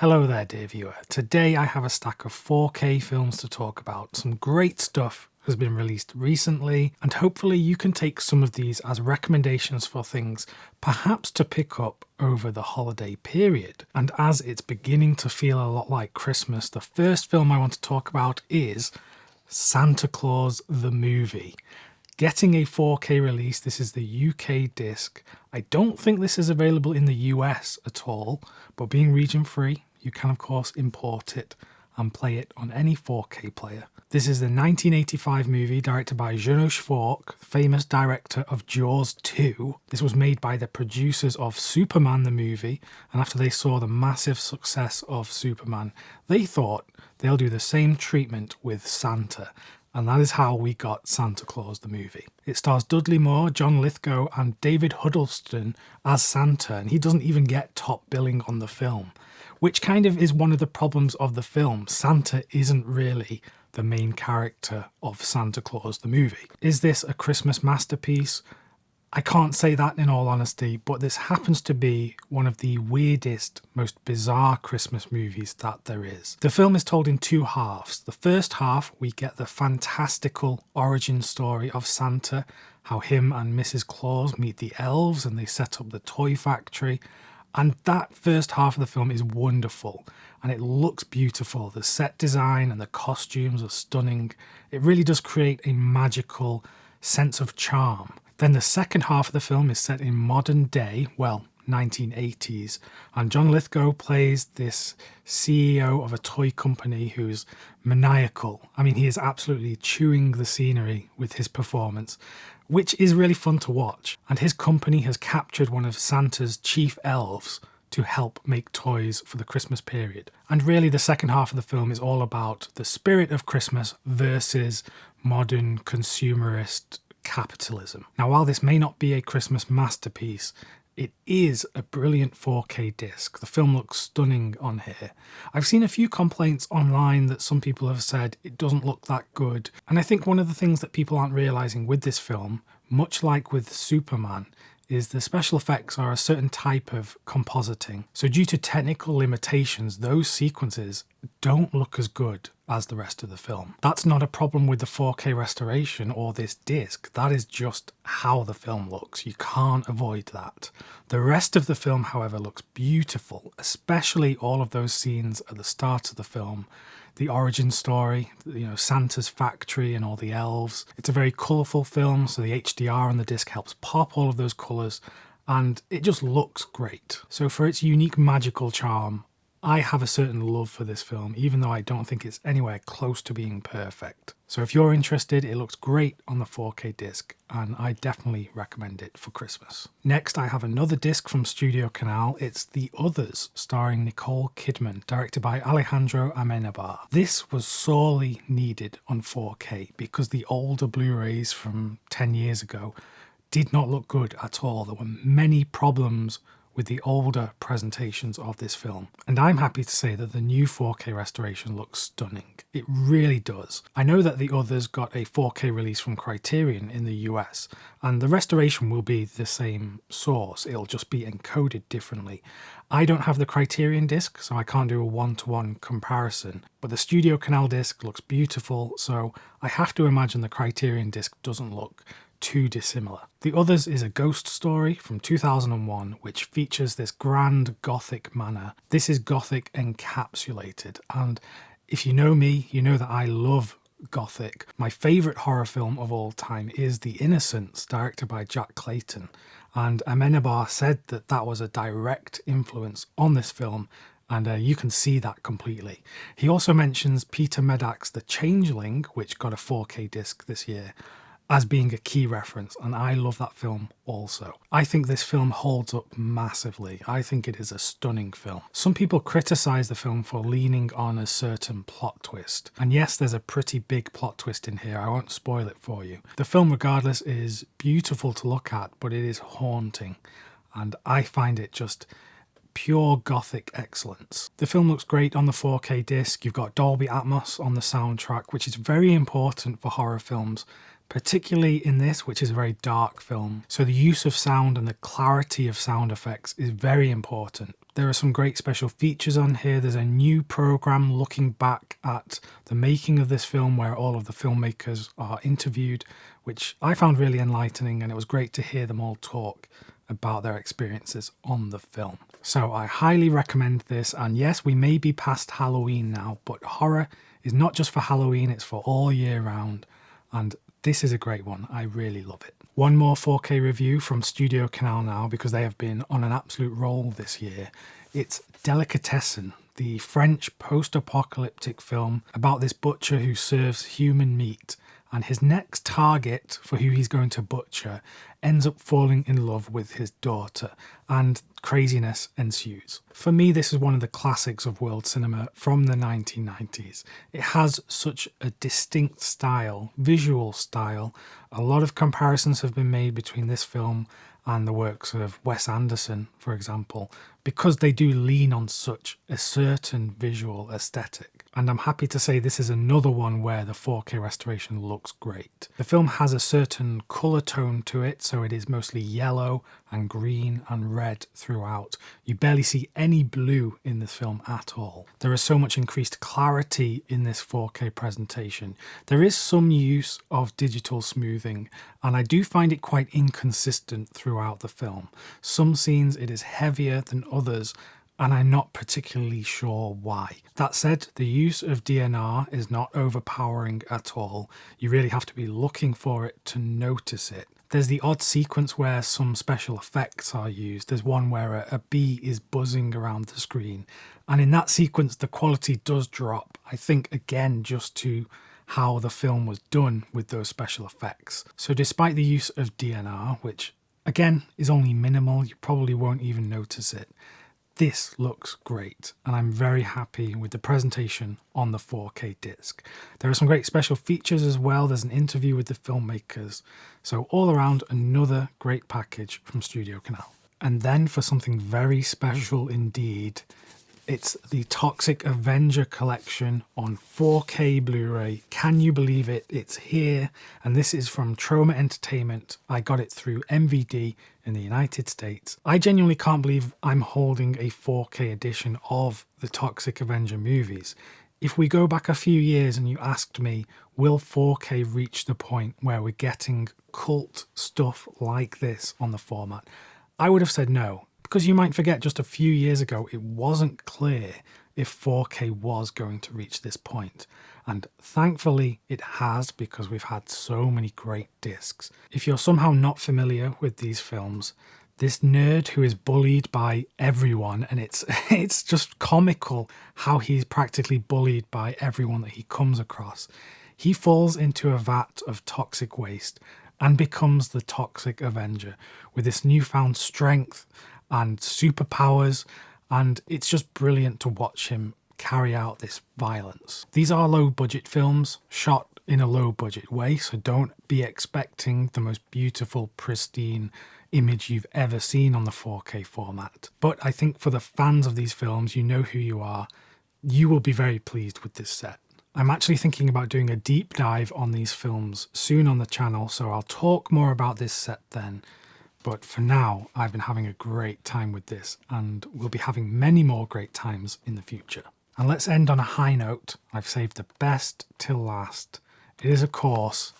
Hello there, dear viewer. Today I have a stack of 4K films to talk about. Some great stuff has been released recently, and hopefully you can take some of these as recommendations for things perhaps to pick up over the holiday period. And as it's beginning to feel a lot like Christmas, the first film I want to talk about is Santa Claus the Movie. Getting a 4K release, this is the UK disc. I don't think this is available in the US at all, but being region free, you can of course import it and play it on any 4K player. This is the 1985 movie directed by Janusz Fork, famous director of Jaws 2. This was made by the producers of Superman the movie, and after they saw the massive success of Superman, they thought they'll do the same treatment with Santa. And that is how we got Santa Claus the Movie. It stars Dudley Moore, John Lithgow and David Huddleston as Santa, and he doesn't even get top billing on the film, which kind of is one of the problems of the film. Santa isn't really the main character of Santa Claus the Movie. Is this a Christmas masterpiece? I can't say that in all honesty, but this happens to be one of the weirdest, most bizarre Christmas movies that there is. The film is told in two halves. The first half, we get the fantastical origin story of Santa, how him and Mrs. Claus meet the elves and they set up the toy factory. And that first half of the film is wonderful and it looks beautiful. The set design and the costumes are stunning. It really does create a magical sense of charm. Then the second half of the film is set in modern day, well, 1980s, and John Lithgow plays this CEO of a toy company who's maniacal. I mean, he is absolutely chewing the scenery with his performance, which is really fun to watch. And his company has captured one of Santa's chief elves to help make toys for the Christmas period. And really the second half of the film is all about the spirit of Christmas versus modern consumerist capitalism. Now, while this may not be a Christmas masterpiece, it is a brilliant 4K disc. The film looks stunning on here. I've seen a few complaints online that some people have said it doesn't look that good. And I think one of the things that people aren't realizing with this film, much like with Superman, is the special effects are a certain type of compositing. So due to technical limitations, those sequences don't look as good as the rest of the film. That's not a problem with the 4K restoration or this disc. That is just how the film looks. You can't avoid that. The rest of the film, however, looks beautiful, especially all of those scenes at the start of the film. The origin story, Santa's factory and all the elves. It's a very colourful film, so the HDR on the disc helps pop all of those colours, and it just looks great. So for its unique magical charm, I have a certain love for this film, even though I don't think it's anywhere close to being perfect. So if you're interested, it looks great on the 4K disc, and I definitely recommend it for Christmas. Next, I have another disc from Studio Canal. It's The Others, starring Nicole Kidman, directed by Alejandro Amenabar. This was sorely needed on 4K because the older Blu-rays from 10 years ago did not look good at all. There were many problems with the older presentations of this film. And I'm happy to say that the new 4K restoration looks stunning. It really does. I know that The Others got a 4K release from Criterion in the US, and the restoration will be the same source. It'll just be encoded differently. I don't have the Criterion disc, so I can't do a one-to-one comparison, but the Studio Canal disc looks beautiful, so I have to imagine the Criterion disc doesn't look too dissimilar. The Others is a ghost story from 2001 which features this grand gothic manor. This is gothic encapsulated, and if you know me, you know that I love gothic. My favourite horror film of all time is The Innocents, directed by Jack Clayton, and Amenabar said that that was a direct influence on this film, and you can see that completely. He also mentions Peter Medak's The Changeling, which got a 4K disc this year, as being a key reference, and I love that film also. I think this film holds up massively. I think it is a stunning film. Some people criticise the film for leaning on a certain plot twist, and yes, there's a pretty big plot twist in here. I won't spoil it for you. The film, regardless, is beautiful to look at, but it is haunting, and I find it just pure gothic excellence. The film looks great on the 4K disc. You've got Dolby Atmos on the soundtrack, which is very important for horror films, particularly in this, which is a very dark film. So the use of sound and the clarity of sound effects is very important There are some great special features on here. There's a new program looking back at the making of this film where all of the filmmakers are interviewed, which I found really enlightening, and it was great to hear them all talk about their experiences on the film. So I highly recommend this, and yes, we may be past Halloween now, but horror is not just for Halloween, it's for all year round, and this is a great one. I really love it. One more 4K review from Studio Canal now, because they have been on an absolute roll this year. It's Delicatessen, the French post-apocalyptic film about this butcher who serves human meat, and his next target for who he's going to butcher ends up falling in love with his daughter, and craziness ensues. For me, this is one of the classics of world cinema from the 1990s. It has such a distinct style, visual style. A lot of comparisons have been made between this film and the works of Wes Anderson, for example, because they do lean on such a certain visual aesthetic. And I'm happy to say this is another one where the 4K restoration looks great. The film has a certain colour tone to it, so it is mostly yellow and green and red throughout. You barely see any blue in this film at all. There is so much increased clarity in this 4K presentation. There is some use of digital smoothing, and I do find it quite inconsistent throughout the film. Some scenes it is heavier than others, and I'm not particularly sure why. That said, the use of DNR is not overpowering at all. You really have to be looking for it to notice it. There's the odd sequence where some special effects are used. There's one where a bee is buzzing around the screen, and in that sequence the quality does drop, I think again just to how the film was done with those special effects. So despite the use of DNR, which again is only minimal, you probably won't even notice it, this looks great, and I'm very happy with the presentation on the 4K disc. There are some great special features as well. There's an interview with the filmmakers. So all around, another great package from Studio Canal. And then for something very special indeed, it's the Toxic Avenger collection on 4K Blu-ray. Can you believe it? It's here, and this is from Troma Entertainment. I got it through MVD in the United States. I genuinely can't believe I'm holding a 4K edition of the Toxic Avenger movies. If we go back a few years and you asked me, will 4K reach the point where we're getting cult stuff like this on the format, I would have said no. Because you might forget, just a few years ago, it wasn't clear if 4K was going to reach this point. And thankfully it has, because we've had so many great discs. If you're somehow not familiar with these films, this nerd who is bullied by everyone, and it's just comical how he's practically bullied by everyone that he comes across. He falls into a vat of toxic waste and becomes the Toxic Avenger with this newfound strength and superpowers, and it's just brilliant to watch him carry out this violence. These are low budget films, shot in a low budget way, so don't be expecting the most beautiful, pristine image you've ever seen on the 4K format. But I think for the fans of these films, you know who you are, you will be very pleased with this set. I'm actually thinking about doing a deep dive on these films soon on the channel, so I'll talk more about this set then. But for now, I've been having a great time with this, and we'll be having many more great times in the future. And let's end on a high note. I've saved the best till last. It is, of course,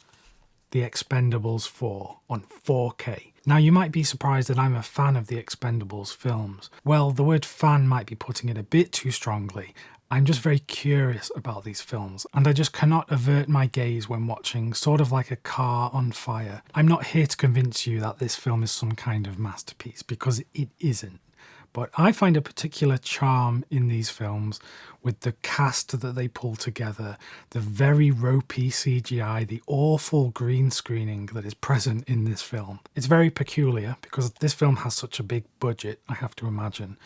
the Expendables 4 on 4K. Now, you might be surprised that I'm a fan of the Expendables films. Well, the word fan might be putting it a bit too strongly. I'm just very curious about these films, and I just cannot avert my gaze when watching sort of like a car on fire. I'm not here to convince you that this film is some kind of masterpiece, because it isn't. But I find a particular charm in these films with the cast that they pull together, the very ropey CGI, the awful green screening that is present in this film. It's very peculiar because this film has such a big budget, I have to imagine,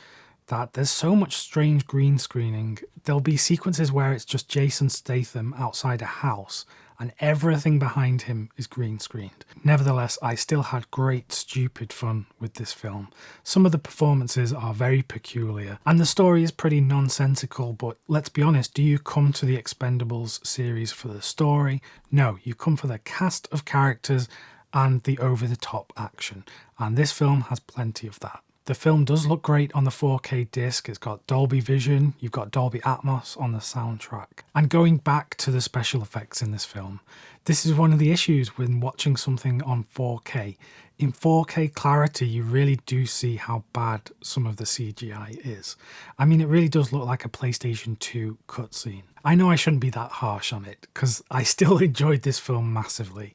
that there's so much strange green screening. There'll be sequences where it's just Jason Statham outside a house and everything behind him is green screened. Nevertheless, I still had great stupid fun with this film. Some of the performances are very peculiar and the story is pretty nonsensical, but let's be honest, do you come to the Expendables series for the story? No, you come for the cast of characters and the over-the-top action, and this film has plenty of that. The film does look great on the 4K disc. It's got Dolby Vision, you've got Dolby Atmos on the soundtrack. And going back to the special effects in this film, this is one of the issues when watching something on 4K. In 4K clarity, you really do see how bad some of the CGI is. I mean, it really does look like a PlayStation 2 cutscene. I know I shouldn't be that harsh on it, because I still enjoyed this film massively.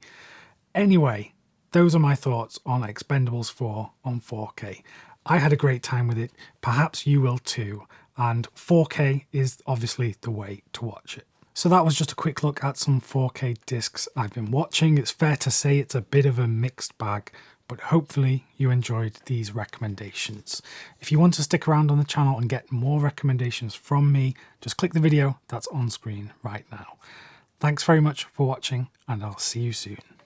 Anyway, those are my thoughts on Expendables 4 on 4K. I had a great time with it, perhaps you will too, and 4K is obviously the way to watch it. So that was just a quick look at some 4K discs I've been watching. It's fair to say it's a bit of a mixed bag, but hopefully you enjoyed these recommendations. If you want to stick around on the channel and get more recommendations from me, just click the video that's on screen right now. Thanks very much for watching, and I'll see you soon.